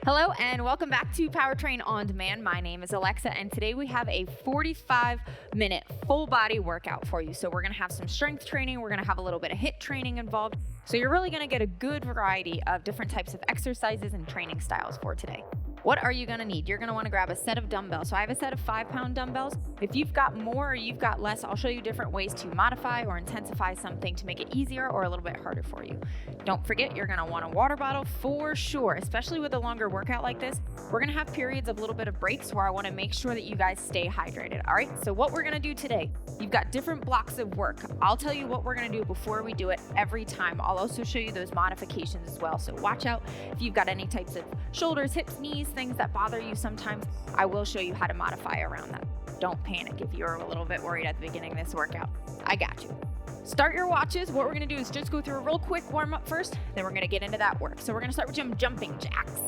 Hello and welcome back to Powertrain On Demand. My name is Alexa and today we have a 45-minute full body workout for you. So we're gonna have some strength training, we're gonna have a little bit of HIIT training involved. So you're really gonna get a good variety of different types of exercises and training styles for today. What are you gonna need? You're gonna wanna grab a set of dumbbells. So I have a set of 5-pound dumbbells. If you've got more or you've got less, I'll show you different ways to modify or intensify something to make it easier or a little bit harder for you. Don't forget, you're gonna want a water bottle for sure, especially with a longer workout like this. We're gonna have periods of a little bit of breaks where I wanna make sure that you guys stay hydrated, all right? So what we're gonna do today, you've got different blocks of work. I'll tell you what we're gonna do before we do it every time. I'll also show you those modifications as well. So watch out if you've got any types of shoulders, hips, knees, things that bother you sometimes, I will show you how to modify around that. Don't panic if you're a little bit worried at the beginning of this workout. I got you. Start your watches. What we're gonna do is just go through a real quick warm up first, then we're gonna get into that work. So we're gonna start with some jumping jacks.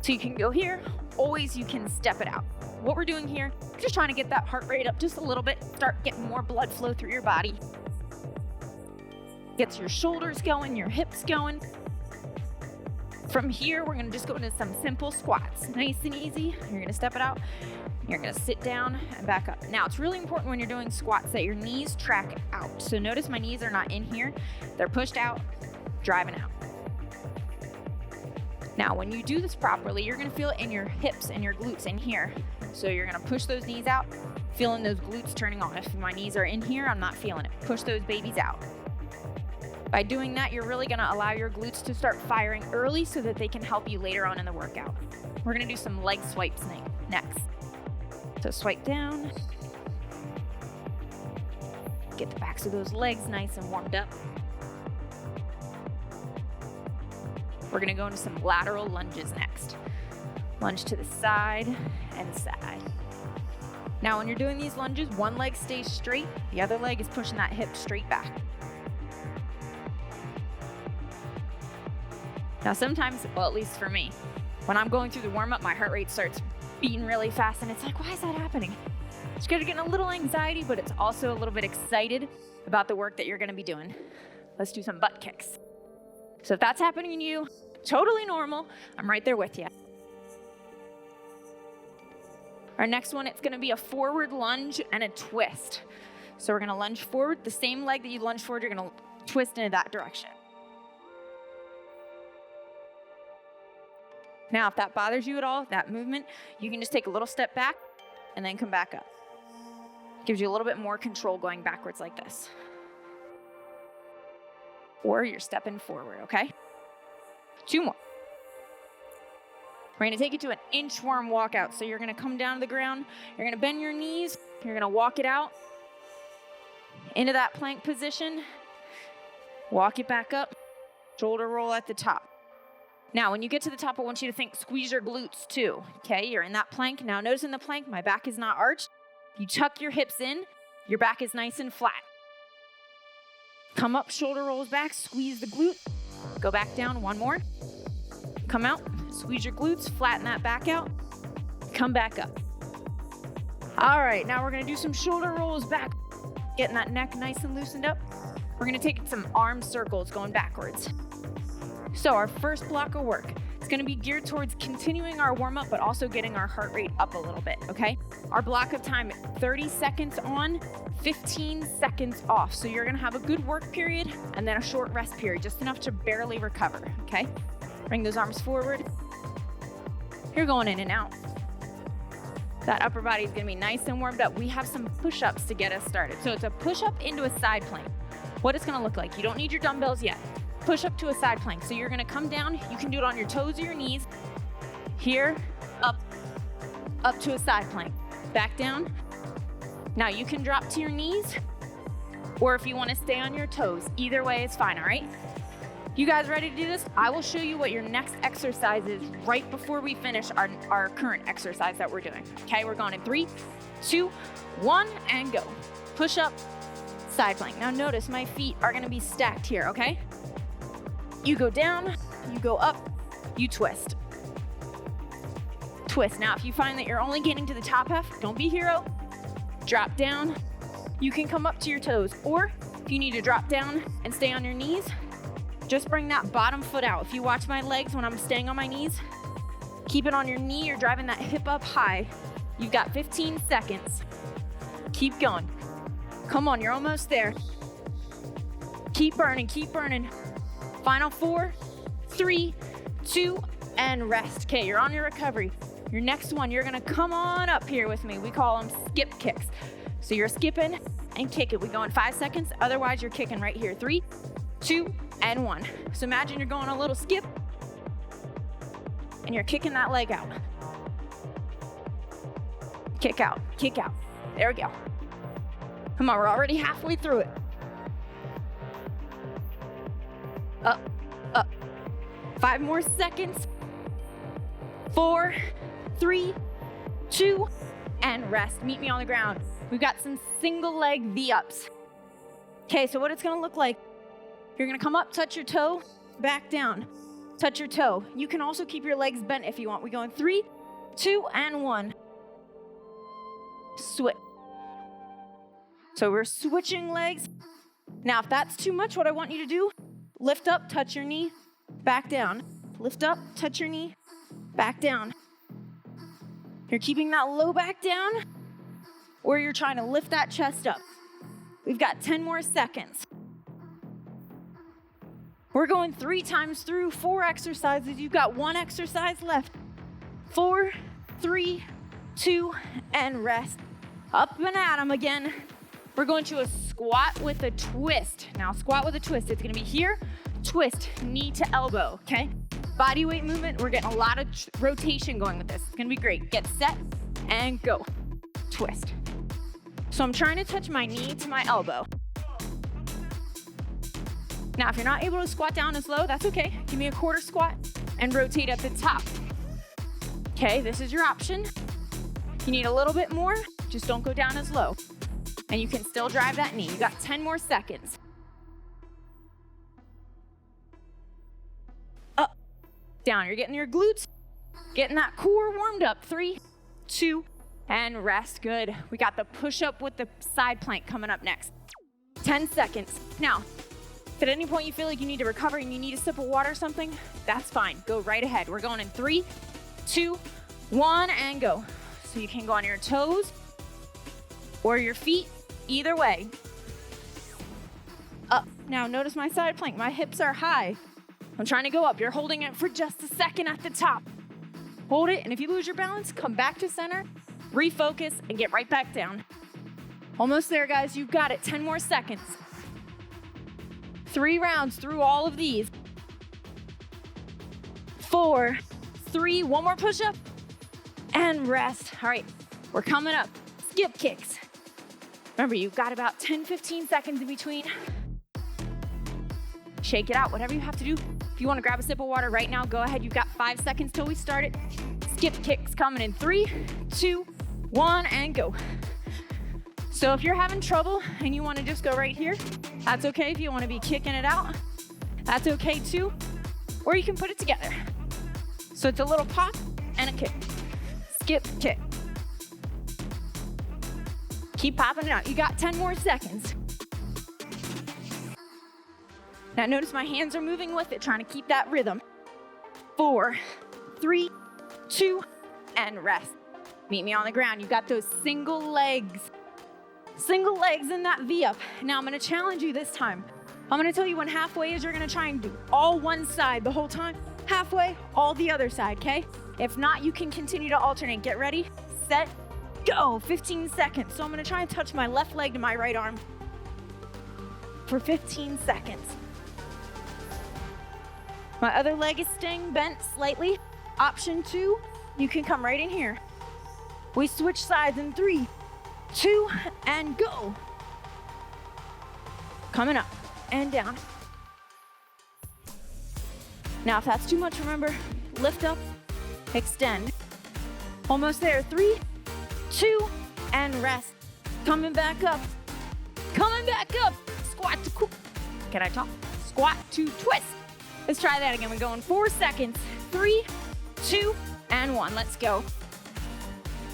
So you can go here, always you can step it out. What we're doing here, just trying to get that heart rate up just a little bit, start getting more blood flow through your body. Gets your shoulders going, your hips going. From here, we're gonna just go into some simple squats. Nice and easy. You're gonna step it out. You're gonna sit down and back up. Now, it's really important when you're doing squats that your knees track out. So notice my knees are not in here. They're pushed out, driving out. Now, when you do this properly, you're gonna feel it in your hips and your glutes in here. So you're gonna push those knees out, feeling those glutes turning on. If my knees are in here, I'm not feeling it. Push those babies out. By doing that, you're really gonna allow your glutes to start firing early so that they can help you later on in the workout. We're gonna do some leg swipes next. So swipe down. Get the backs of those legs nice and warmed up. We're gonna go into some lateral lunges next. Lunge to the side and side. Now, when you're doing these lunges, one leg stays straight, the other leg is pushing that hip straight back. Now sometimes, well, at least for me, when I'm going through the warm-up, my heart rate starts beating really fast and it's like, why is that happening? It's gonna get a little anxiety, but it's also a little bit excited about the work that you're gonna be doing. Let's do some butt kicks. So if that's happening to you, totally normal, I'm right there with you. Our next one, it's gonna be a forward lunge and a twist. So we're gonna lunge forward, the same leg that you lunge forward, you're gonna twist into that direction. Now, if that bothers you at all, that movement, you can just take a little step back and then come back up. Gives you a little bit more control going backwards like this. Or you're stepping forward, okay? 2 more. We're gonna take it to an inchworm walkout. So you're gonna come down to the ground, you're gonna bend your knees, you're gonna walk it out into that plank position, walk it back up, shoulder roll at the top. Now, when you get to the top, I want you to squeeze your glutes too, okay? You're in that plank. Now, notice in the plank, my back is not arched. You tuck your hips in, your back is nice and flat. Come up, shoulder rolls back, squeeze the glute. Go back down, one more. Come out, squeeze your glutes, flatten that back out. Come back up. All right, now we're gonna do some shoulder rolls back. Getting that neck nice and loosened up. We're gonna take some arm circles going backwards. So our first block of work is gonna be geared towards continuing our warm up, but also getting our heart rate up a little bit, okay? Our block of time, 30 seconds on, 15 seconds off. So you're gonna have a good work period and then a short rest period, just enough to barely recover, okay? Bring those arms forward. You're going in and out. That upper body is gonna be nice and warmed up. We have some push-ups to get us started. So it's a push-up into a side plank. What it's gonna look like, you don't need your dumbbells yet. Push up to a side plank. So you're gonna come down, you can do it on your toes or your knees. Here, up to a side plank. Back down. Now you can drop to your knees, or if you wanna stay on your toes, either way is fine, all right? You guys ready to do this? I will show you what your next exercise is right before we finish our current exercise that we're doing. Okay, we're going in 3, 2, 1, and go. Push up, side plank. Now notice my feet are gonna be stacked here, okay? You go down, you go up, you twist. Twist. Now, if you find that you're only getting to the top half, don't be a hero. Drop down. You can come up to your toes, or if you need to drop down and stay on your knees, Just bring that bottom foot out. If you watch my legs when I'm staying on my knees, keep it on your knee. You're driving that hip up high. You've got 15 seconds. Keep going. Come on, you're almost there. Keep burning, keep burning. Final 4, 3, 2, and rest. Okay, you're on your recovery. Your next one, you're gonna come on up here with me. We call them skip kicks. So you're skipping and kicking. We go in 5 seconds, otherwise you're kicking right here. 3, 2, and 1. So imagine you're going a little skip and you're kicking that leg out. Kick out, kick out. There we go. Come on, we're already halfway through it. Up, up. 5 more seconds. 4, 3, 2, and rest. Meet me on the ground. We've got some single leg V-ups. Okay, so what it's gonna look like, you're gonna come up, touch your toe, back down, touch your toe. You can also keep your legs bent if you want. We go in 3, 2, and 1. Switch. So we're switching legs. Now, if that's too much, what I want you to do, lift up, touch your knee, back down. Lift up, touch your knee, back down. You're keeping that low back down, or you're trying to lift that chest up. We've got 10 more seconds. We're going 3 times through 4 exercises. You've got 1 exercise left. 4, 3, 2, and rest. Up and at 'em again. We're going to a squat with a twist. Now, squat with a twist. It's gonna be here, twist, knee to elbow, okay? Body weight movement. We're getting a lot of rotation going with this. It's gonna be great. Get set and go. Twist. So I'm trying to touch my knee to my elbow. Now, if you're not able to squat down as low, that's okay. Give me a quarter squat and rotate at the top. Okay, this is your option. You need a little bit more, just don't go down as low. And you can still drive that knee. You got 10 more seconds. Up, down. You're getting your glutes, getting that core warmed up. 3, 2, and rest. Good. We got the push-up with the side plank coming up next. 10 seconds. Now, if at any point you feel like you need to recover and you need a sip of water or something, that's fine. Go right ahead. We're going in 3, 2, 1, and go. So you can go on your toes or your feet, either way. Up. Now notice my side plank. My hips are high. I'm trying to go up. You're holding it for just a second at the top. Hold it, and if you lose your balance, come back to center, refocus, and get right back down. Almost there, guys. You've got it. 10 more seconds. 3 rounds through all of these. 4, 3, 1 more push-up, and rest. All right, we're coming up. Skip kicks. Remember, you've got about 10, 15 seconds in between. Shake it out, whatever you have to do. If you want to grab a sip of water right now, go ahead. You've got 5 seconds till we start it. Skip kicks coming in 3, 2, 1, and go. So if you're having trouble and you want to just go right here, that's okay. If you want to be kicking it out, that's okay too. Or you can put it together. So it's a little pop and a kick. Skip, kick. Keep popping it out. You got 10 more seconds. Now notice my hands are moving with it, trying to keep that rhythm. 4, 3, 2, and rest. Meet me on the ground. You got those single legs. Single legs in that V-up. Now I'm gonna challenge you this time. I'm gonna tell you when halfway is, you're gonna try and do all one side the whole time. Halfway, all the other side, okay? If not, you can continue to alternate. Get ready, set, go. 15 seconds. So I'm gonna try and touch my left leg to my right arm for 15 seconds. My other leg is staying bent slightly. Option 2, you can come right in here. We switch sides in 3, 2, and go. Coming up and down. Now, if that's too much, remember, lift up, extend. Almost there. 3, 2, and rest. Coming back up. Coming back up. Squat to, can I talk? Squat to twist. Let's try that again. We're going 4 seconds. 3, 2, and 1. Let's go.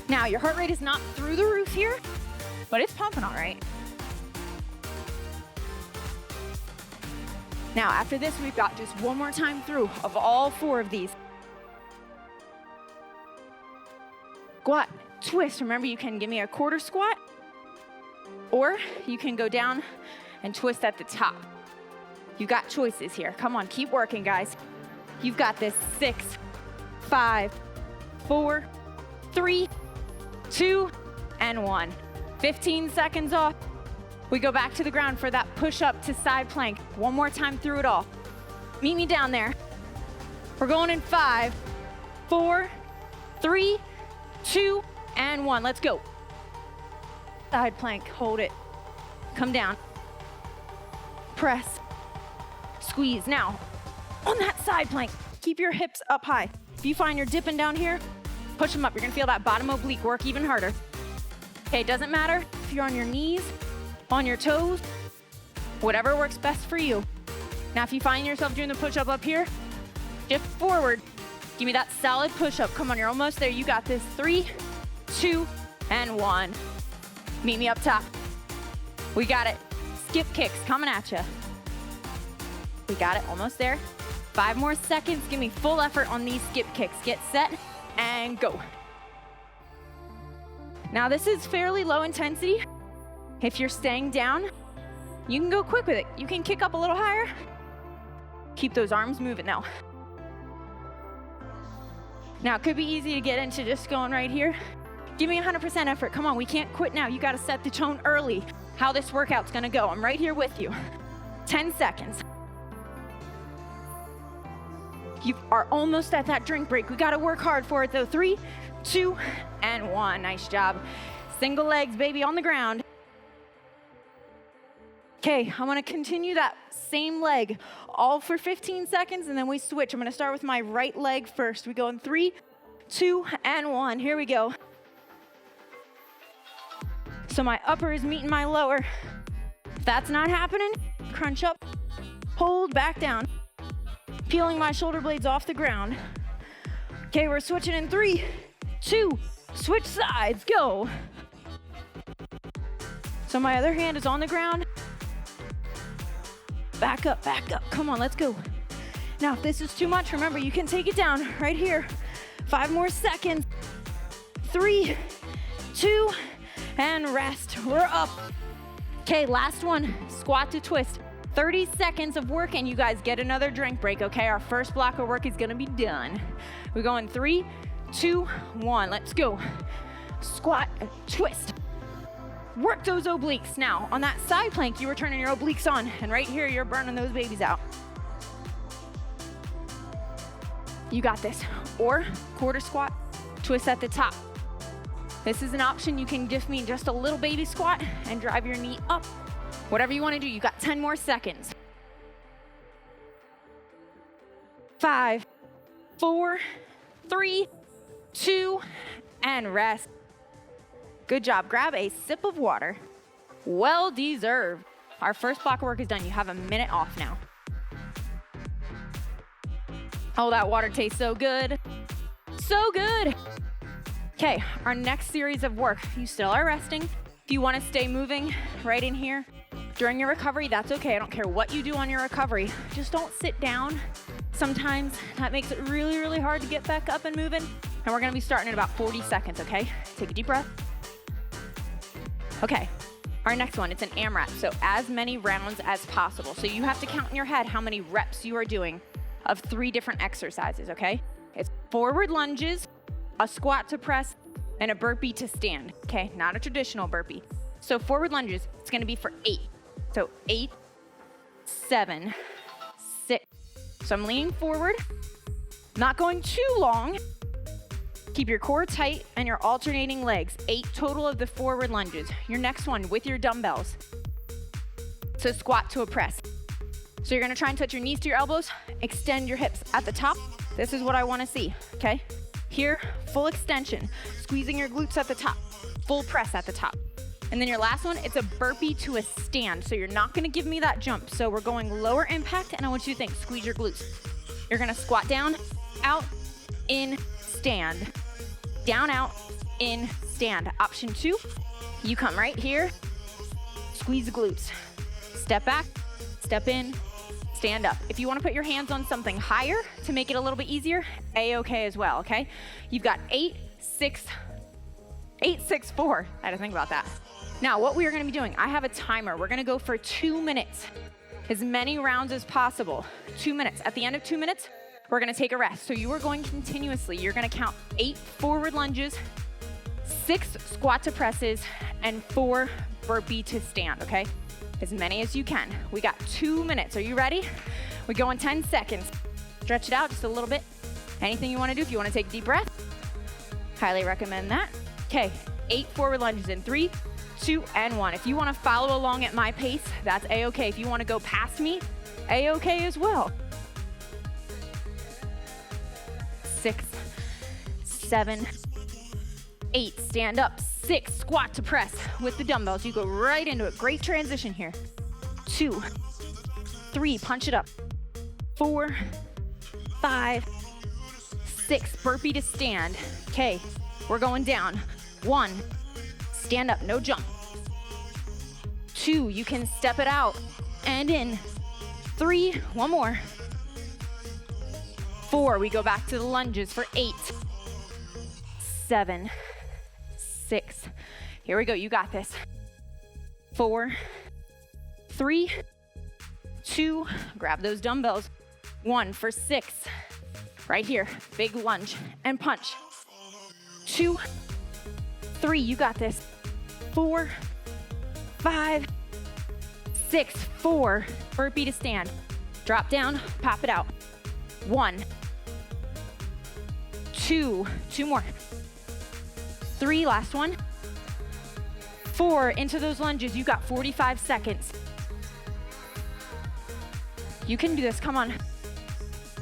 Now, your heart rate is not through the roof here, but it's pumping all right. Now, after this, we've got just one more time through of all 4 of these. Squat, twist. Remember, you can give me a quarter squat, or you can go down and twist at the top. You got choices here. Come on, keep working, guys. You've got this. 6, 5, 4, 3, 2, and 1. 15 seconds off. We go back to the ground for that push-up to side plank. One more time through it all. Meet me down there. We're going in 5, 4, 3, 2, and 1. Let's go. Side plank, hold it. Come down. Press. Squeeze. Now, on that side plank, keep your hips up high. If you find you're dipping down here, push them up. You're gonna feel that bottom oblique work even harder. Okay, it doesn't matter if you're on your knees, on your toes, whatever works best for you. Now, if you find yourself doing the push-up up here, shift forward. Give me that solid push-up. Come on, you're almost there. You got this. 3, 2, and 1. Meet me up top. We got it. Skip kicks coming at you. We got it, almost there. 5 more seconds. Give me full effort on these skip kicks. Get set and go. Now, this is fairly low intensity. If you're staying down, you can go quick with it. You can kick up a little higher. Keep those arms moving now. Now, it could be easy to get into just going right here. Give me 100% effort. Come on, we can't quit now. You got to set the tone early, how this workout's going to go. I'm right here with you. 10 seconds. You are almost at that drink break. We got to work hard for it, though. 3, 2, and 1. Nice job. Single legs, baby, on the ground. Okay, I'm gonna continue that same leg, all for 15 seconds, and then we switch. I'm gonna start with my right leg first. We go in 3, 2, and 1. Here we go. So my upper is meeting my lower. If that's not happening, crunch up, hold back down. Peeling my shoulder blades off the ground. Okay, we're switching in 3, 2, switch sides, go. So my other hand is on the ground. Back up, come on, let's go. Now, if this is too much, remember, you can take it down right here. 5 more seconds. 3, 2, and rest. We're up. Okay, last one, squat to twist. 30 seconds of work, and you guys get another drink break, okay? Our first block of work is gonna be done. We go in 3, 2, 1, let's go. Squat, twist. Work those obliques. Now, on that side plank, you were turning your obliques on, and right here, you're burning those babies out. You got this. Or quarter squat, twist at the top. This is an option. You can give me just a little baby squat and drive your knee up. Whatever you want to do. You got 10 more seconds. 5, 4, 3, 2, and rest. Good job. Grab a sip of water. Well deserved. Our first block of work is done. You have a minute off now. Oh, that water tastes so good. So good. Okay, our next series of work. You still are resting. If you want to stay moving right in here during your recovery, that's okay. I don't care what you do on your recovery. Just don't sit down. Sometimes that makes it really, really hard to get back up and moving. And we're going to be starting in about 40 seconds, okay? Take a deep breath. Okay, our next one, it's an AMRAP, so as many rounds as possible. So you have to count in your head how many reps you are doing of 3 different exercises, okay? It's forward lunges, a squat to press, and a burpee to stand, okay? Not a traditional burpee. So forward lunges, it's gonna be for 8. So 8, 7, 6. So I'm leaning forward, not going too long. Keep your core tight and your alternating legs. 8 total of the forward lunges. Your next one with your dumbbells. So squat to a press. So you're gonna try and touch your knees to your elbows, extend your hips at the top. This is what I wanna see, okay? Here, full extension, squeezing your glutes at the top, full press at the top. And then your last one, it's a burpee to a stand. So you're not gonna give me that jump. So we're going lower impact, and I want you to think, squeeze your glutes. You're gonna squat down, out, in, stand. Down, out, in, stand. Option 2, you come right here, squeeze the glutes. Step back, step in, stand up. If you want to put your hands on something higher to make it a little bit easier, A-okay as well, okay? You've got 8, 6, 4. I had to think about that. Now, what we are going to be doing, I have a timer. We're going to go for 2 minutes, as many rounds as possible. 2 minutes. At the end of 2 minutes, we're going to take a rest. So you are going continuously. You're going to count 8 forward lunges, 6 squat to presses, and 4 burpee to stand, okay? As many as you can. We got 2 minutes. Are you ready? We go in 10 seconds. Stretch it out just a little bit. Anything you want to do, if you want to take a deep breath, highly recommend that. Okay, 8 forward lunges in 3, 2, and 1. If you want to follow along at my pace, that's A-okay. If you want to go past me, A-okay as well. 6, 7, 8, stand up. 6, squat to press with the dumbbells. You go right into it. Great transition here. 2, 3, punch it up. 4, 5, 6, burpee to stand. Okay, we're going down. 1, stand up, no jump. 2, you can step it out and in. 3, one more. 4, we go back to the lunges for 8, 7, 6. Here we go, you got this. 4, 3, 2, grab those dumbbells. 1 for 6. Right here, big lunge and punch. 2, 3, you got this. 4, 5, 6, 4, burpee to stand. Drop down, pop it out. 1, 2, 2 more. 3, last one. 4, into those lunges, you got 45 seconds. You can do this, come on.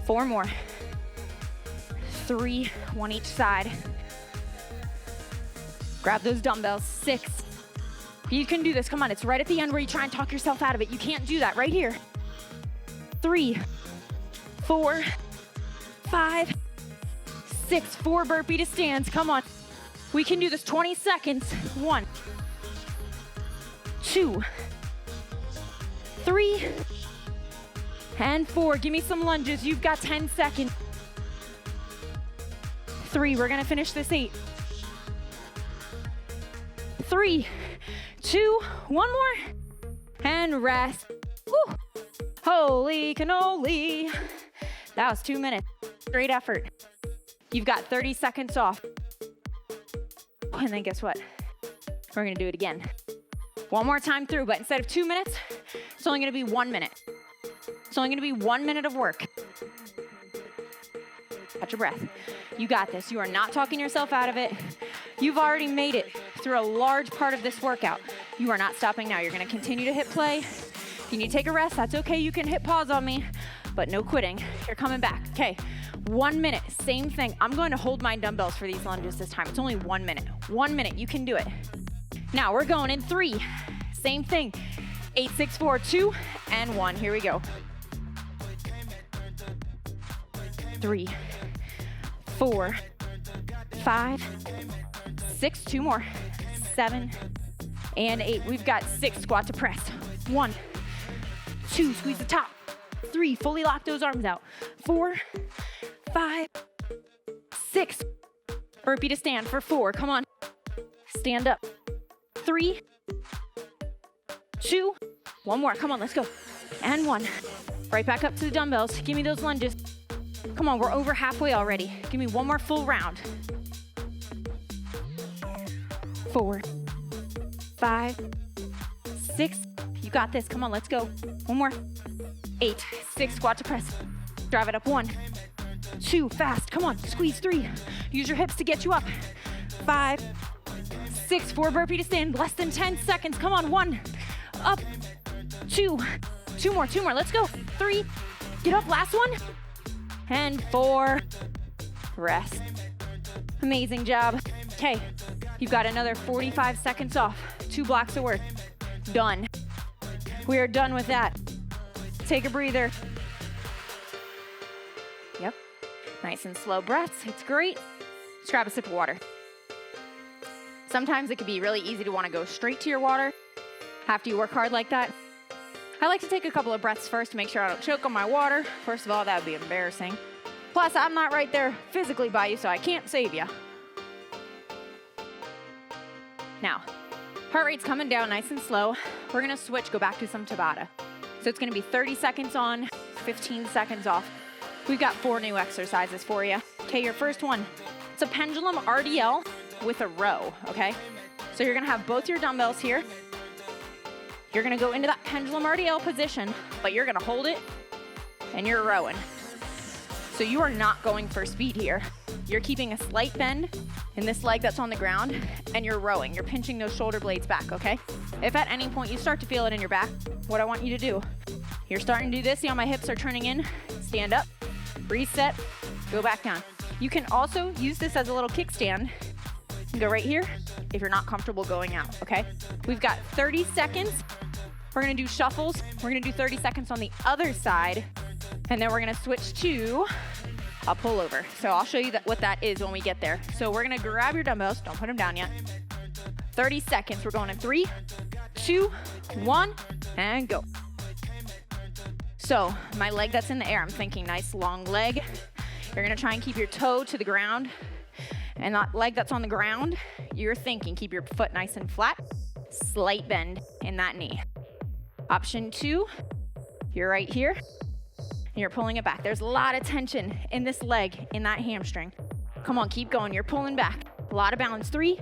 4 more. 3, 1 each side. Grab those dumbbells, 6. You can do this, come on, it's right at the end where you try and talk yourself out of it. You can't do that, right here. 3, 4, 5, 6, 4 burpee to stands, come on. We can do this, 20 seconds. 1, 2, 3, and 4. Give me some lunges, you've got 10 seconds. 3, we're gonna finish this 8. 3, 2, 1 more, and rest. Woo. Holy cannoli. That was 2 minutes, great effort. You've got 30 seconds off. And then guess what? We're gonna do it again. One more time through, but instead of 2 minutes, it's only gonna be 1 minute. It's only gonna be 1 minute of work. Catch your breath. You got this. You are not talking yourself out of it. You've already made it through a large part of this workout. You are not stopping now. You're gonna continue to hit play. If you need to take a rest, that's okay. You can hit pause on me, but no quitting. You're coming back. Okay, 1 minute, same thing. I'm going to hold my dumbbells for these lunges this time. It's only 1 minute. 1 minute, you can do it. Now we're going in 3, same thing. 8, 6, 4, 2, and 1. Here we go. 3, 4, 5, 6, 2 more, 7, and 8. We've got 6, squat to press. 1, 2, squeeze the top. 3, fully lock those arms out. 4, 5, 6, burpee to stand for 4. Come on, stand up. 3, 2, 1 more. Come on, let's go. And 1. Right back up to the dumbbells. Give me those lunges. Come on, we're over halfway already. Give me 1 more full round. 4, 5, 6. You got this. Come on, let's go. 1 more. 8, 6, squat to press. Drive it up. 1, 2, fast. Come on, squeeze. 3. Use your hips to get you up. 5, 6, 4 burpee to stand. Less than 10 seconds. Come on, 1, up, 2, 2 more, 2 more. Let's go. 3, get up. Last one. And 4, rest. Amazing job. Okay, you've got another 45 seconds off. 2 blocks of work. Done. We are done with that. Take a breather. Yep. Nice and slow breaths. It's great. Just grab a sip of water. Sometimes it can be really easy to want to go straight to your water after you work hard like that. I like to take a couple of breaths first to make sure I don't choke on my water. First of all, that would be embarrassing. Plus, I'm not right there physically by you, so I can't save you. Now, heart rate's coming down nice and slow. We're gonna switch, go back to some Tabata. So it's gonna be 30 seconds on, 15 seconds off. We've got 4 new exercises for you. Okay, your first one, it's a pendulum RDL with a row, okay? So you're gonna have both your dumbbells here. You're gonna go into that pendulum RDL position, but you're gonna hold it and you're rowing. So you are not going for speed here. You're keeping a slight bend in this leg that's on the ground and you're rowing. You're pinching those shoulder blades back, okay? If at any point you start to feel it in your back, what I want you to do, you're starting to do this, see how my hips are turning in? Stand up, reset, go back down. You can also use this as a little kickstand. Go right here if you're not comfortable going out, okay? We've got 30 seconds. We're gonna do shuffles. We're gonna do 30 seconds on the other side, and then we're gonna switch to a pullover. So I'll show you what that is when we get there. So we're gonna grab your dumbbells, don't put them down yet. 30 seconds, we're going in 3, 2, 1, and go. So my leg that's in the air, I'm thinking nice long leg. You're gonna try and keep your toe to the ground. And that leg that's on the ground, you're thinking keep your foot nice and flat, slight bend in that knee. Option 2, you're right here, and you're pulling it back. There's a lot of tension in this leg, in that hamstring. Come on, keep going, you're pulling back. A lot of balance, 3,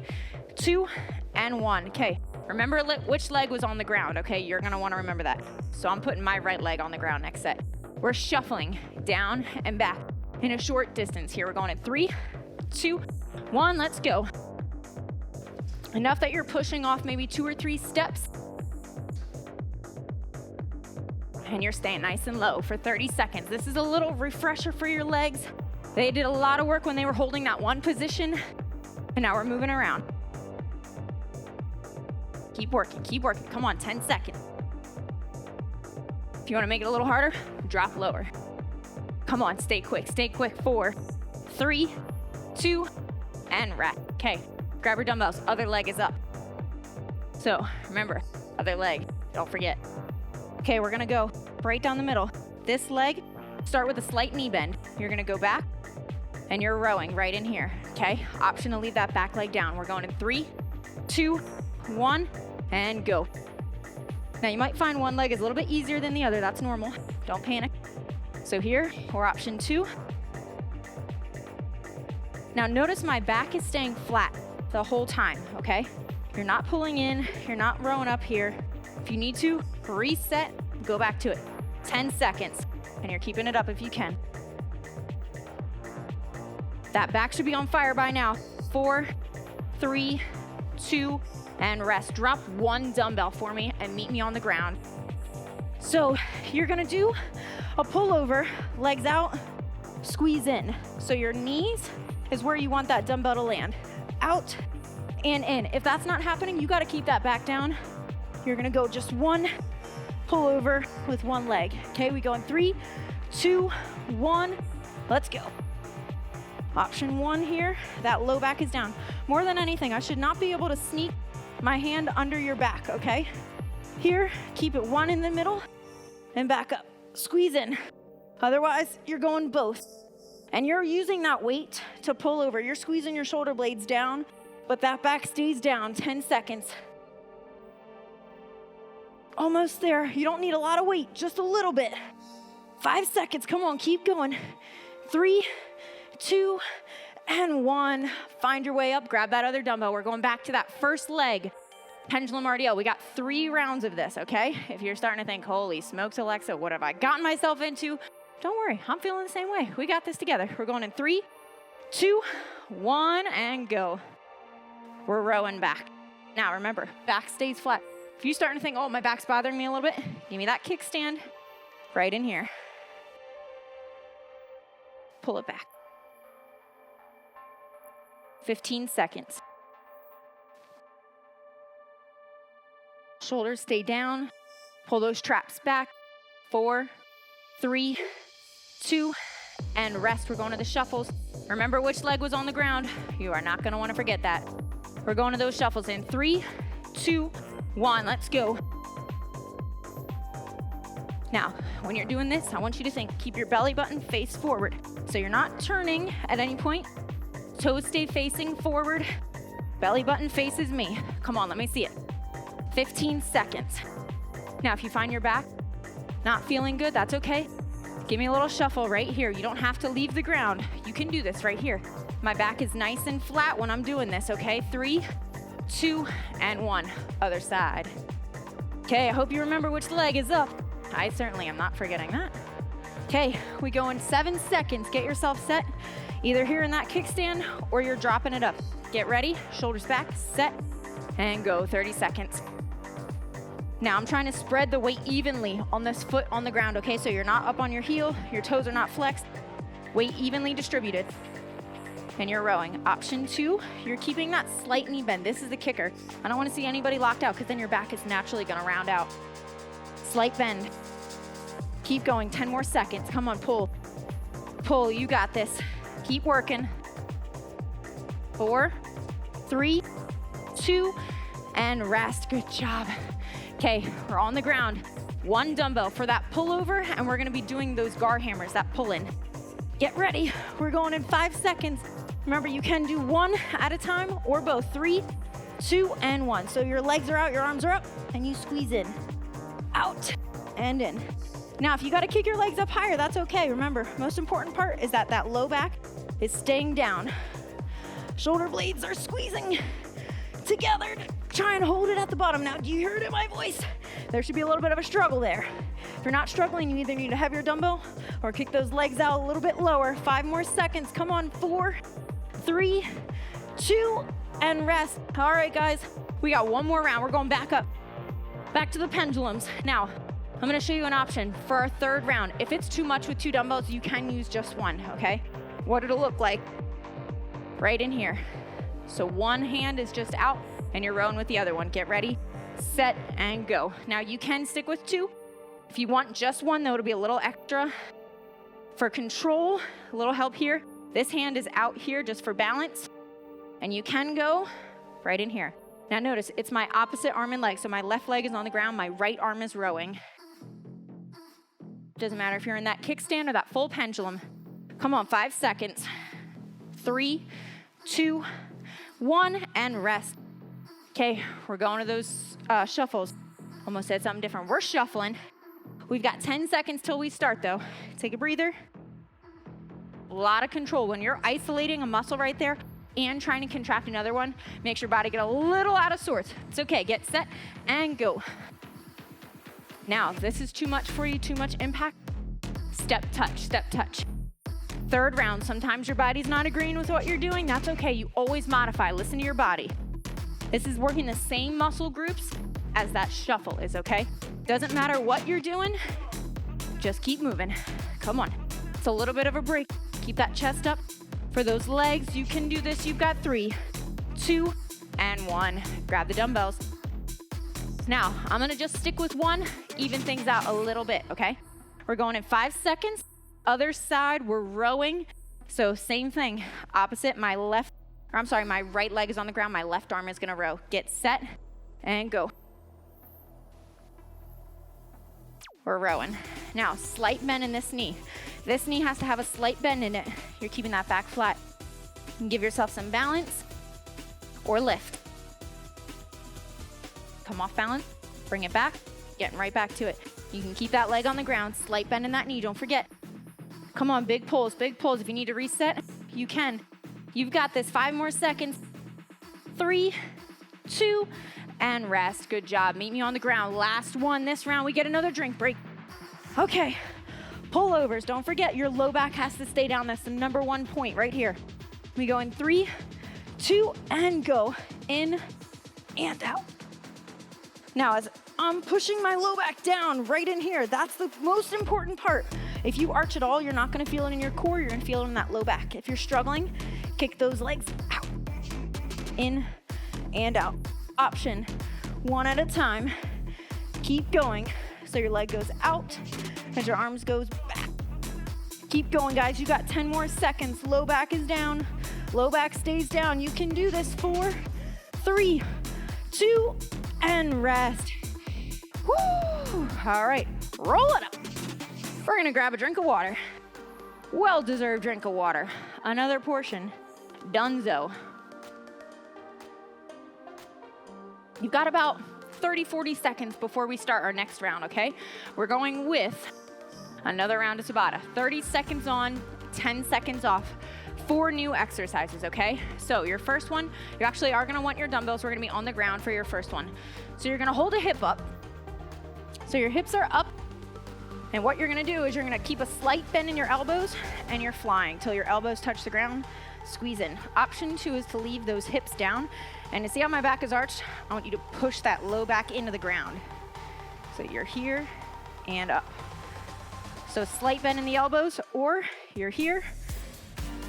2, and 1. Okay, remember which leg was on the ground, okay? You're gonna wanna remember that. So I'm putting my right leg on the ground next set. We're shuffling down and back in a short distance here. We're going in 3, 2, 1, let's go. Enough that you're pushing off maybe 2 or 3 steps. And you're staying nice and low for 30 seconds. This is a little refresher for your legs. They did a lot of work when they were holding that one position, and now we're moving around. Keep working, come on, 10 seconds. If you wanna make it a little harder, drop lower. Come on, stay quick, 4, 3, 2, and rest. Okay, grab your dumbbells, other leg is up. So remember, other leg, don't forget. Okay, we're gonna go right down the middle. This leg, start with a slight knee bend. You're gonna go back and you're rowing right in here, okay? Option to leave that back leg down. We're going in 3, 2, 1, and go. Now you might find one leg is a little bit easier than the other. That's normal, don't panic. So here, or option 2. Now notice my back is staying flat the whole time, okay? You're not pulling in, you're not rowing up here. If you need to, reset, go back to it. 10 seconds, and you're keeping it up if you can. That back should be on fire by now. 4, 3, 2, and rest. Drop 1 dumbbell for me and meet me on the ground. So you're gonna do a pullover, legs out, squeeze in. So your knees is where you want that dumbbell to land. Out and in. If that's not happening, you gotta keep that back down. You're gonna go just 1 pullover with 1 leg. Okay, we go in 3, 2, 1, let's go. Option 1 here, that low back is down. More than anything, I should not be able to sneak my hand under your back, okay? Here, keep it 1 in the middle and back up. Squeeze in. Otherwise, you're going both. And you're using that weight to pull over. You're squeezing your shoulder blades down, but that back stays down. 10 seconds. Almost there. You don't need a lot of weight, just a little bit. 5 seconds, come on, keep going. 3, 2, and 1. Find your way up, grab that other dumbbell. We're going back to that first leg. Pendulum RDL, we got 3 rounds of this, okay? If you're starting to think, holy smokes, Alexa, what have I gotten myself into? Don't worry, I'm feeling the same way. We got this together. We're going in 3, 2, 1, and go. We're rowing back. Now remember, back stays flat. If you're starting to think, oh, my back's bothering me a little bit, give me that kickstand right in here. Pull it back. 15 seconds. Shoulders stay down. Pull those traps back. 4, 3, 2, and rest. We're going to the shuffles. Remember which leg was on the ground. You are not going to want to forget that. We're going to those shuffles in 3, 2, 1. Let's go. Now, when you're doing this, I want you to think, keep your belly button face forward. So you're not turning at any point. Toes stay facing forward. Belly button faces me. Come on, let me see it. 15 seconds. Now, if you find your back not feeling good, that's okay. Give me a little shuffle right here. You don't have to leave the ground. You can do this right here. My back is nice and flat when I'm doing this, okay? 3, 2, and 1. Other side. Okay, I hope you remember which leg is up. I certainly am not forgetting that. Okay, we go in 7 seconds. Get yourself set, either here in that kickstand or you're dropping it up. Get ready, shoulders back, set, and go. 30 seconds. Now I'm trying to spread the weight evenly on this foot on the ground, okay? So you're not up on your heel, your toes are not flexed, weight evenly distributed. And you're rowing. Option 2, you're keeping that slight knee bend. This is the kicker. I don't want to see anybody locked out because then your back is naturally going to round out. Slight bend. Keep going, 10 more seconds. Come on, pull. Pull, you got this. Keep working. 4, 3, 2, and rest. Good job. Okay, we're on the ground. 1 dumbbell for that pullover, and we're gonna be doing those GARHAMMERs, that pull-in. Get ready, we're going in 5 seconds. Remember, you can do 1 at a time or both. 3, 2, and 1. So your legs are out, your arms are up, and you squeeze in. Out, and in. Now, if you gotta kick your legs up higher, that's okay. Remember, most important part is that that low back is staying down. Shoulder blades are squeezing together. Try and hold it at the bottom. Now, do you hear it in my voice? There should be a little bit of a struggle there. If you're not struggling, you either need a heavier dumbbell or kick those legs out a little bit lower. 5 more seconds. Come on, 4, 3, 2, and rest. All right, guys, we got 1 more round. We're going back up, back to the pendulums. Now, I'm gonna show you an option for our 3rd round. If it's too much with 2 dumbbells, you can use just 1, okay? What it'll look like right in here. So 1 hand is just out and you're rowing with the other one. Get ready, set, and go. Now you can stick with 2. If you want just 1, though, it'll be a little extra. For control, a little help here. This hand is out here just for balance. And you can go right in here. Now notice, it's my opposite arm and leg. So my left leg is on the ground, my right arm is rowing. Doesn't matter if you're in that kickstand or that full pendulum. Come on, 5 seconds. 3, 2, 1, and rest. Okay, we're going to those shuffles. Almost said something different. We're shuffling. We've got 10 seconds till we start, though. Take a breather. A lot of control. When you're isolating a muscle right there and trying to contract another one, makes your body get a little out of sorts. It's okay. Get set and go. Now, if this is too much for you, too much impact, step, touch, step, touch. 3rd round, sometimes your body's not agreeing with what you're doing. That's okay. You always modify. Listen to your body. This is working the same muscle groups as that shuffle is, okay? Doesn't matter what you're doing, just keep moving. Come on. It's a little bit of a break. Keep that chest up. For those legs, you can do this. You've got 3, 2, and 1. Grab the dumbbells. Now, I'm gonna just stick with 1, even things out a little bit, okay? We're going in 5 seconds. Other side, we're rowing. So same thing, opposite, my right leg is on the ground, my left arm is gonna row. Get set and go. We're rowing. Now, slight bend in this knee. This knee has to have a slight bend in it. You're keeping that back flat. You can give yourself some balance or lift. Come off balance, bring it back, getting right back to it. You can keep that leg on the ground, slight bend in that knee, don't forget. Come on, big pulls, big pulls. If you need to reset, you can. You've got this, 5 more seconds. 3, 2, and rest. Good job. Meet me on the ground. Last one this round. We get another drink break. Okay, pullovers. Don't forget, your low back has to stay down. That's the number 1 point right here. We go in 3, 2, and go. In and out. Now, as I'm pushing my low back down right in here, that's the most important part. If you arch at all, you're not gonna feel it in your core, you're gonna feel it in that low back. If you're struggling, kick those legs out. In and out. Option, 1 at a time. Keep going. So your leg goes out as your arms goes back. Keep going, guys. You got 10 more seconds. Low back is down. Low back stays down. You can do this. 4, 3, 2, and rest. Woo! All right, roll it up. We're gonna grab a drink of water. Well-deserved drink of water. Another portion. Dunzo. You've got about 30, 40 seconds before we start our next round, okay? We're going with another round of Tabata. 30 seconds on, 10 seconds off. 4 new exercises, okay? So your first one, you actually are gonna want your dumbbells. We're gonna be on the ground for your first one. So you're gonna hold a hip up. So your hips are up. And what you're gonna do is you're gonna keep a slight bend in your elbows and you're flying till your elbows touch the ground. Squeeze in. Option 2 is to leave those hips down. And to see how my back is arched, I want you to push that low back into the ground. So you're here and up. So slight bend in the elbows, or you're here,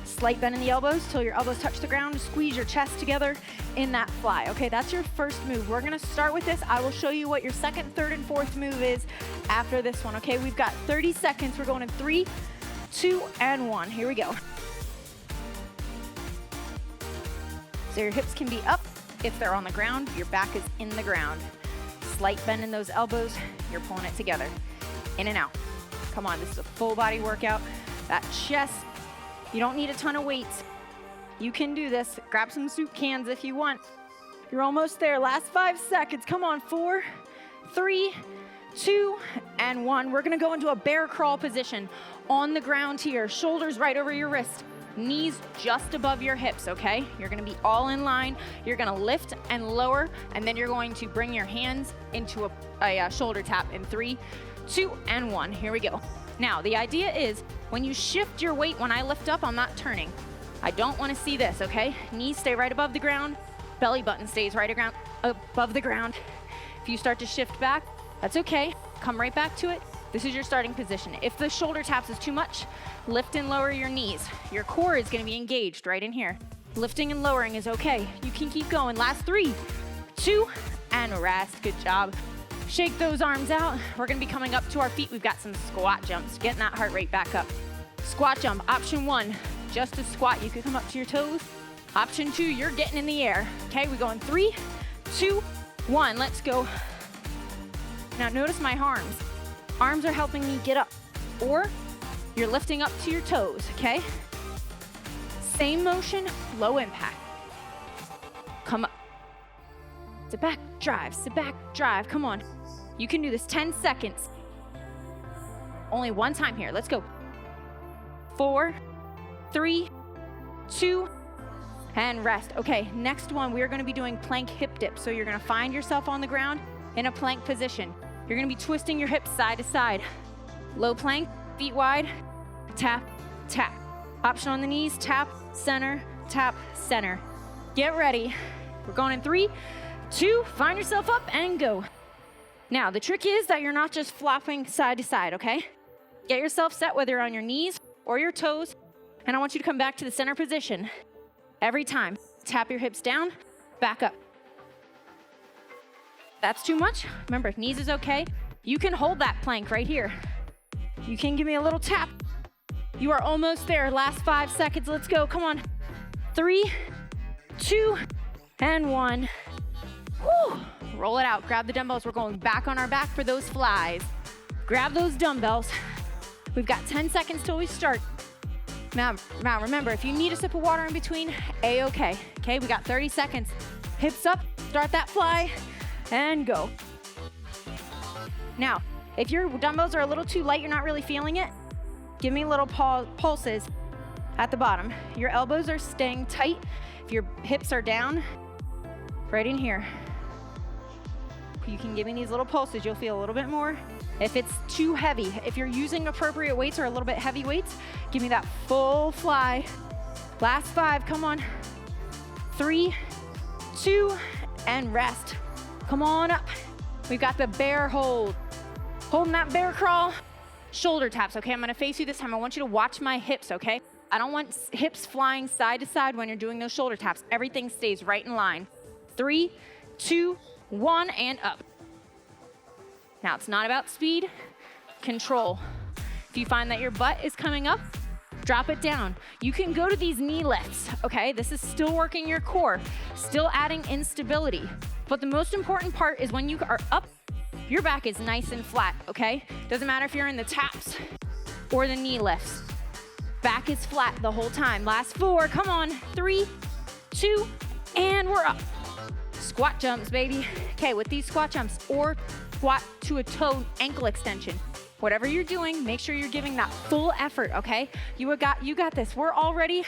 slight bend in the elbows till your elbows touch the ground. Squeeze your chest together in that fly. Okay, that's your first move. We're gonna start with this. I will show you what your second, third, and fourth move is after this one. Okay, we've got 30 seconds. We're going in 3, 2, and 1. Here we go. So your hips can be up. If they're on the ground, your back is in the ground. Slight bend in those elbows. You're pulling it together. In and out. Come on, this is a full body workout. That chest, you don't need a ton of weights. You can do this. Grab some soup cans if you want. You're almost there. Last 5 seconds. Come on, 4, 3, 2, and 1. We're gonna go into a bear crawl position on the ground here. Shoulders right over your wrist. Knees just above your hips, okay? You're gonna be all in line. You're gonna lift and lower, and then you're going to bring your hands into a shoulder tap in 3, 2, and 1. Here we go. Now, the idea is when you shift your weight, when I lift up, I'm not turning. I don't wanna see this, okay? Knees stay right above the ground. Belly button stays right above the ground. If you start to shift back, that's okay. Come right back to it. This is your starting position. If the shoulder taps is too much, lift and lower your knees. Your core is gonna be engaged right in here. Lifting and lowering is okay. You can keep going. Last 3, 2, and rest. Good job. Shake those arms out. We're gonna be coming up to our feet. We've got some squat jumps. Getting that heart rate back up. Squat jump, option 1, just a squat. You can come up to your toes. Option 2, you're getting in the air. Okay, we go in 3, 2, 1. Let's go. Now notice my arms. Arms are helping me get up, or you're lifting up to your toes, okay? Same motion, low impact. Come up. Sit back, drive, sit back, drive. Come on. You can do this 10 seconds. Only one time here. Let's go. 4, 3, 2, and rest. Okay, next one, we're gonna be doing plank hip dip. So you're gonna find yourself on the ground in a plank position. You're gonna be twisting your hips side to side. Low plank, feet wide, tap, tap. Option on the knees, tap, center, tap, center. Get ready. We're going in 3, 2, find yourself up and go. Now, the trick is that you're not just flopping side to side, okay? Get yourself set, whether you're on your knees or your toes, and I want you to come back to the center position. Every time, tap your hips down, back up. That's too much. Remember, if knees is okay, you can hold that plank right here. You can give me a little tap. You are almost there. Last 5 seconds. Let's go. Come on. 3, 2, and 1. Woo. Roll it out. Grab the dumbbells. We're going back on our back for those flies. Grab those dumbbells. We've got 10 seconds till we start. Now remember, if you need a sip of water in between, A-okay. Okay, we got 30 seconds. Hips up. Start that fly. And go. Now, if your dumbbells are a little too light, you're not really feeling it, give me little pulses at the bottom. Your elbows are staying tight. If your hips are down, right in here. You can give me these little pulses. You'll feel a little bit more. If it's too heavy, if you're using appropriate weights or a little bit heavy weights, give me that full fly. Last 5, come on. 3, 2, and rest. Come on up. We've got the bear hold. Holding that bear crawl. Shoulder taps, okay? I'm gonna face you this time. I want you to watch my hips, okay? I don't want hips flying side to side when you're doing those shoulder taps. Everything stays right in line. 3, 2, 1, and up. Now, it's not about speed, control. If you find that your butt is coming up, drop it down. You can go to these knee lifts, okay? This is still working your core, still adding instability. But the most important part is when you are up, your back is nice and flat, okay? Doesn't matter if you're in the taps, or the knee lifts. Back is flat the whole time. Last 4, come on. 3, 2, and we're up. Squat jumps, baby. Okay, with these squat jumps or squat to a toe ankle extension, whatever you're doing, make sure you're giving that full effort, okay? You got this. We're already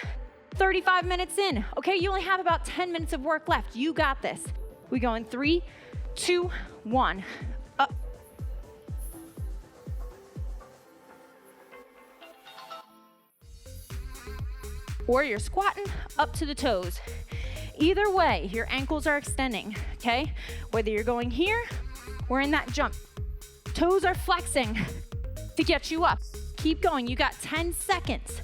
35 minutes in, okay? You only have about 10 minutes of work left. You got this. We go in 3, 2, 1. Up. Or you're squatting up to the toes. Either way, your ankles are extending, okay? Whether you're going here or in that jump. Toes are flexing to get you up. Keep going, you got 10 seconds.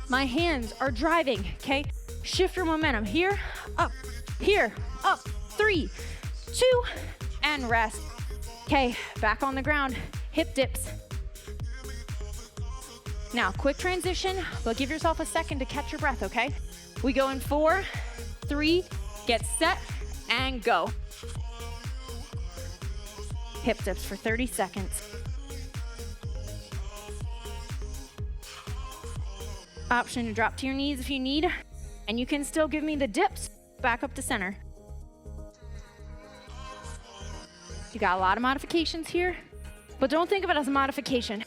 My hands are driving, okay? Shift your momentum. Here, up, 3, 2, and rest. Okay, back on the ground, hip dips. Now, quick transition, but give yourself a second to catch your breath, okay? We go in 4, 3, get set, and go. Hip dips for 30 seconds. Option to drop to your knees if you need, and you can still give me the dips back up to center. You got a lot of modifications here, but don't think of it as a modification.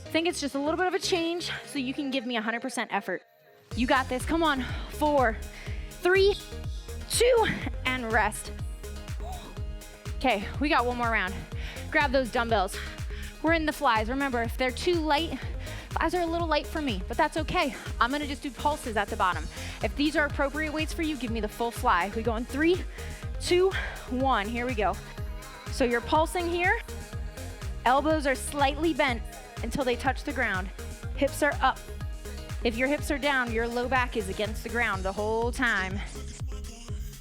Think it's just a little bit of a change so you can give me 100% effort. You got this, come on. 4, 3, 2, and rest. Okay, we got one more round. Grab those dumbbells. We're in the flies. Remember, if they're too light, flies are a little light for me, but that's okay. I'm gonna just do pulses at the bottom. If these are appropriate weights for you, give me the full fly. We go in 3, 2, 1, here we go. So you're pulsing here. Elbows are slightly bent until they touch the ground. Hips are up. If your hips are down, your low back is against the ground the whole time.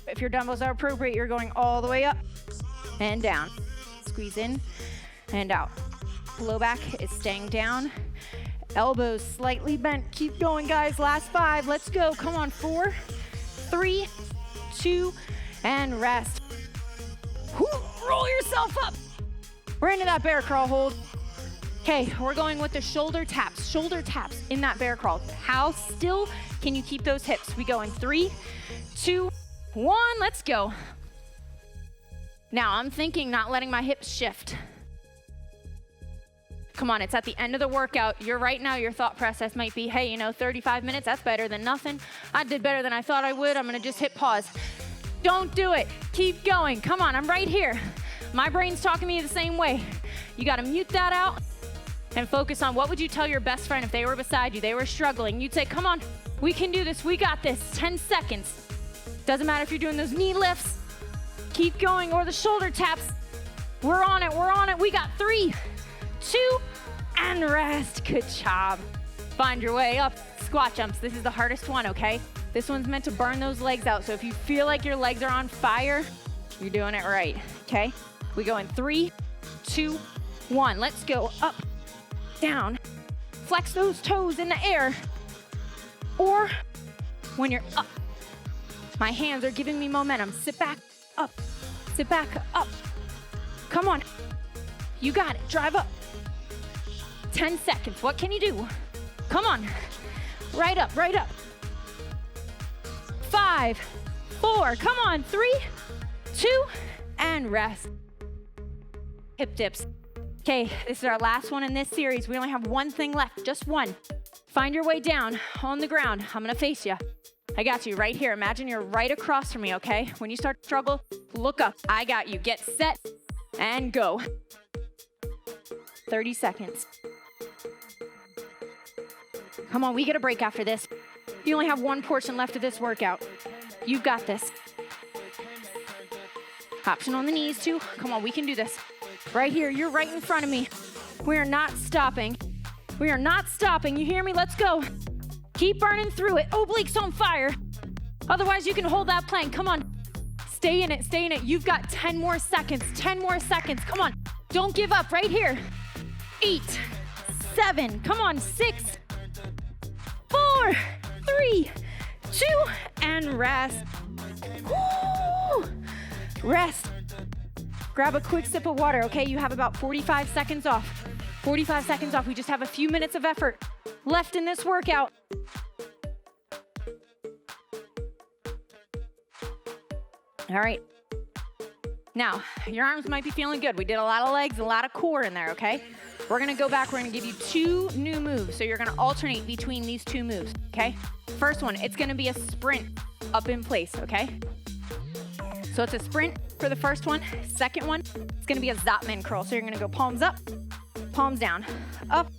If your dumbbells are appropriate, you're going all the way up and down. Squeeze in and out. Low back is staying down. Elbows slightly bent. Keep going, guys. Last 5. Let's go. Come on. 4, 3, 2, and rest. Whew. Roll yourself up. We're into that bear crawl hold. Okay, we're going with the shoulder taps in that bear crawl. How still can you keep those hips? We go in 3, 2, 1, let's go. Now I'm thinking not letting my hips shift. Come on, it's at the end of the workout. You're right now, your thought process might be, hey, 35 minutes, that's better than nothing. I did better than I thought I would. I'm gonna just hit pause. Don't do it, keep going. Come on, I'm right here. My brain's talking to me the same way. You gotta mute that out and focus on what would you tell your best friend if they were beside you, they were struggling. You'd say, come on, we can do this, we got this, 10 seconds. Doesn't matter if you're doing those knee lifts, keep going, or the shoulder taps. We're on it, we got 3, 2, and rest, good job. Find your way up, squat jumps. This is the hardest one, okay? This one's meant to burn those legs out, so if you feel like your legs are on fire, you're doing it right, okay? We go in 3, 2, 1, let's go up, down, flex those toes in the air, or when you're up, my hands are giving me momentum. Sit back up, come on, you got it, drive up. 10 seconds, what can you do? Come on, right up. 5, 4, come on, 3, 2, and rest. Hip dips. Okay, this is our last one in this series. We only have one thing left, just one. Find your way down on the ground. I'm gonna face you. I got you right here. Imagine you're right across from me, okay? When you start to struggle, look up. I got you. Get set and go. 30 seconds. Come on, we get a break after this. You only have one portion left of this workout. You've got this. Option on the knees too. Come on, we can do this. Right here, you're right in front of me. We are not stopping. We are not stopping. You hear me? Let's go. Keep burning through it. Obliques on fire. Otherwise, you can hold that plank. Come on. Stay in it. Stay in it. You've got 10 more seconds. 10 more seconds. Come on. Don't give up. Right here. 8, 7. Come on. 6, 4, 3, 2, and rest. Woo! Rest. Grab a quick sip of water, okay? You have about 45 seconds off. 45 seconds off. We just have a few minutes of effort left in this workout. All right. Now, your arms might be feeling good. We did a lot of legs, a lot of core in there, okay? We're gonna go back, we're gonna give you 2 new moves. So you're gonna alternate between these 2 moves, okay? First one, it's gonna be a sprint up in place, okay? So it's a sprint for the first one. Second one, it's gonna be a ZOTTMAN curl. So you're gonna go palms up, palms down, up,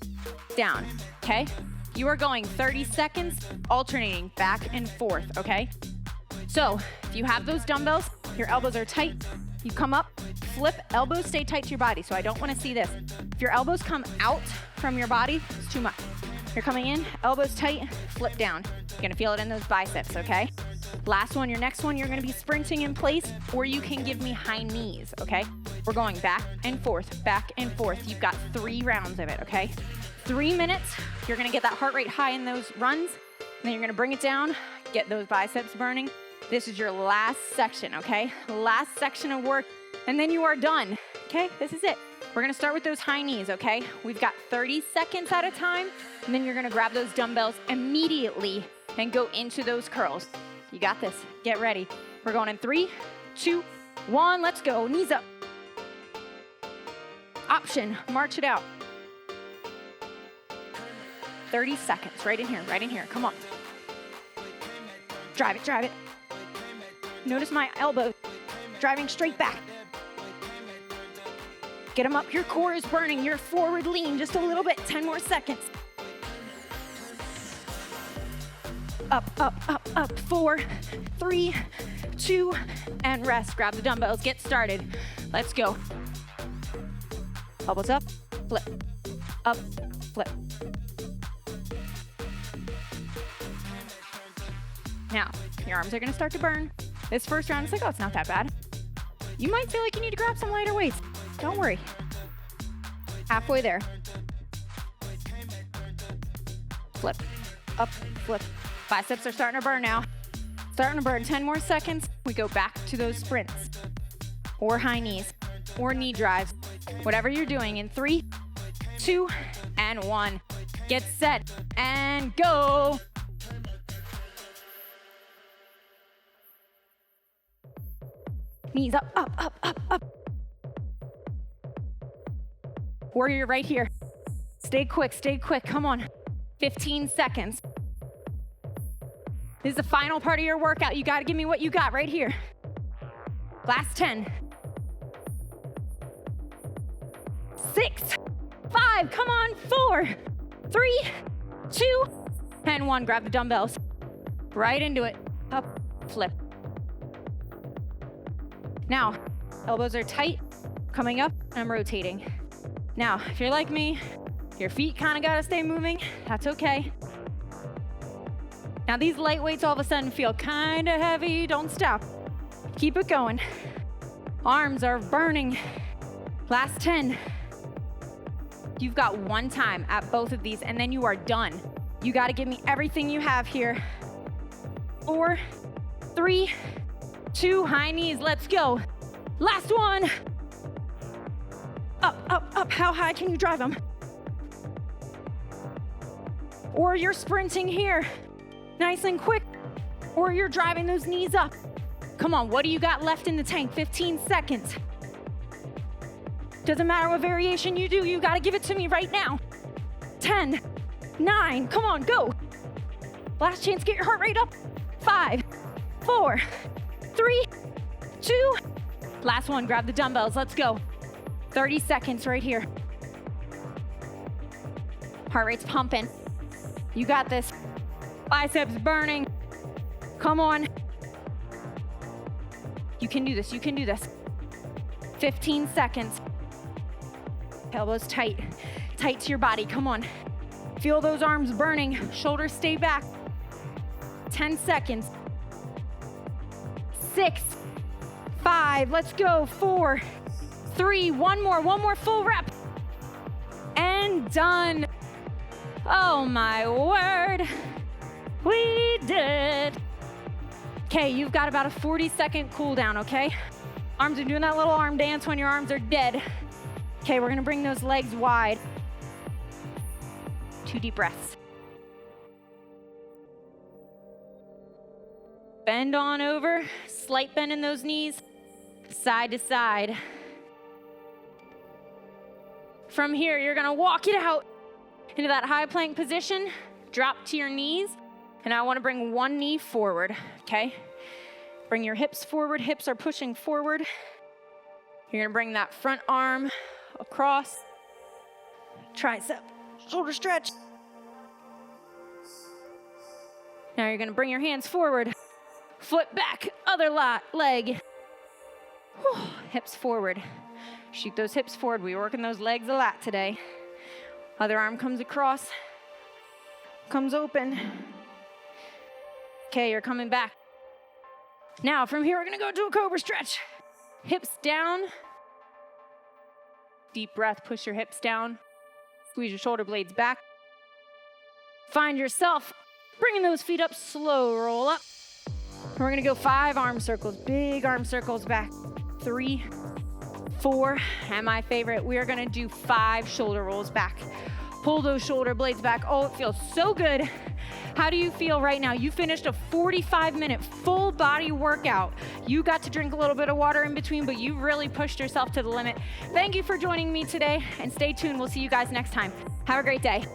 down, okay? You are going 30 seconds, alternating back and forth, okay? So if you have those dumbbells, your elbows are tight, you come up, flip, elbows stay tight to your body. So I don't wanna see this. If your elbows come out from your body, it's too much. You're coming in, elbows tight, flip down. You're gonna feel it in those biceps, okay? Last one, your next one, you're gonna be sprinting in place, or you can give me high knees, okay? We're going back and forth, back and forth. You've got 3 rounds of it, okay? 3 minutes, you're gonna get that heart rate high in those runs, and then you're gonna bring it down, get those biceps burning. This is your last section, okay? Last section of work, and then you are done, okay? This is it. We're gonna start with those high knees, okay? We've got 30 seconds at a time, and then you're gonna grab those dumbbells immediately and go into those curls. You got this. Get ready. We're going in 3, 2, 1. Let's go. Knees up. Option. March it out. 30 seconds. Right in here. Right in here. Come on. Drive it. Drive it. Notice my elbow driving straight back. Get them up. Your core is burning. Your forward lean just a little bit. 10 more seconds. Up, up, up, up. 4, 3, 2, and rest. Grab the dumbbells. Get started. Let's go. Elbows up, flip, up, flip. Now, your arms are gonna start to burn. This first round is like, oh, it's not that bad. You might feel like you need to grab some lighter weights. Don't worry. Halfway there. Flip, up, flip. Biceps are starting to burn now. Starting to burn. 10 more seconds. We go back to those sprints or high knees or knee drives. Whatever you're doing in 3, 2, and 1. Get set and go. Knees up, up, up, up, up. Warrior right here. Stay quick, stay quick. Come on. 15 seconds. This is the final part of your workout. You got to give me what you got right here. Last 10. 6, 5, come on, 4, 3, 2, and 1. Grab the dumbbells. Right into it. Up, flip. Now, elbows are tight, coming up, I'm rotating. Now, if you're like me, your feet kind of got to stay moving. That's okay. Now, these light weights all of a sudden feel kind of heavy. Don't stop. Keep it going. Arms are burning. Last 10. You've got 1 time at both of these, and then you are done. You got to give me everything you have here. 4, 3, 2, high knees. Let's go. Last one. Up, up, up. How high can you drive them? Or you're sprinting here. Nice and quick. Or you're driving those knees up. Come on, what do you got left in the tank? 15 seconds. Doesn't matter what variation you do, you gotta give it to me right now. 10, 9, come on, go. Last chance, get your heart rate up. 5, 4, 3, 2. Last one, grab the dumbbells, let's go. 30 seconds right here. Heart rate's pumping. You got this. Biceps burning. Come on. You can do this, you can do this. 15 seconds. Elbows tight, tight to your body, come on. Feel those arms burning, shoulders stay back. 10 seconds. 6, 5, let's go. 4, 3, one more full rep. And done. Oh my word. We did. Okay, you've got about a 40-second cool down, okay? Arms are doing that little arm dance when your arms are dead. Okay, we're gonna bring those legs wide. 2 deep breaths. Bend on over, slight bend in those knees, side to side. From here, you're gonna walk it out into that high plank position, drop to your knees, and I wanna bring one knee forward, okay? Bring your hips forward, hips are pushing forward. You're gonna bring that front arm across, tricep, shoulder stretch. Now you're gonna bring your hands forward, foot back, other leg. Whew, hips forward. Shoot those hips forward. We're working those legs a lot today. Other arm comes across, comes open. Okay, you're coming back. Now from here, we're gonna go to a cobra stretch. Hips down. Deep breath, push your hips down. Squeeze your shoulder blades back. Find yourself bringing those feet up, slow roll up. We're gonna go 5 arm circles, big arm circles back. 3, 4, and my favorite, we are gonna do 5 shoulder rolls back. Pull those shoulder blades back. Oh, it feels so good. How do you feel right now? You finished a 45-minute full body workout. You got to drink a little bit of water in between, but you really pushed yourself to the limit. Thank you for joining me today, and stay tuned. We'll see you guys next time. Have a great day.